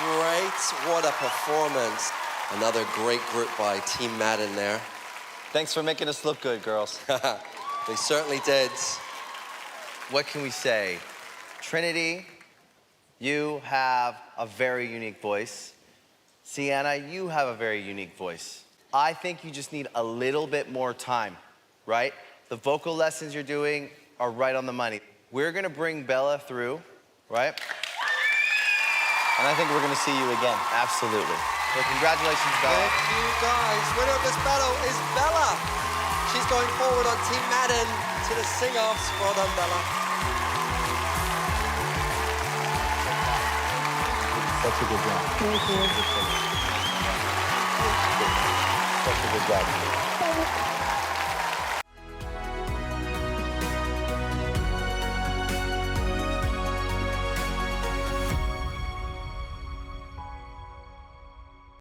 great. What a performance. Another great group by Team Madden there. Thanks for making us look good, girls. They certainly did. What can we say? Trinity, you have a very unique voice. Sienna, you have a very unique voice. I think you just need a little bit more time, right? The vocal lessons you're doing are right on the money. We're gonna bring Bella through, right? And I think we're gonna see you again. Absolutely. So congratulations, Bella. Thank you, guys. Winner of this battle is Bella. She's going forward on Team Madden to the sing-offs. Well done, Bella. Such a good job. Thank you. Such a good job.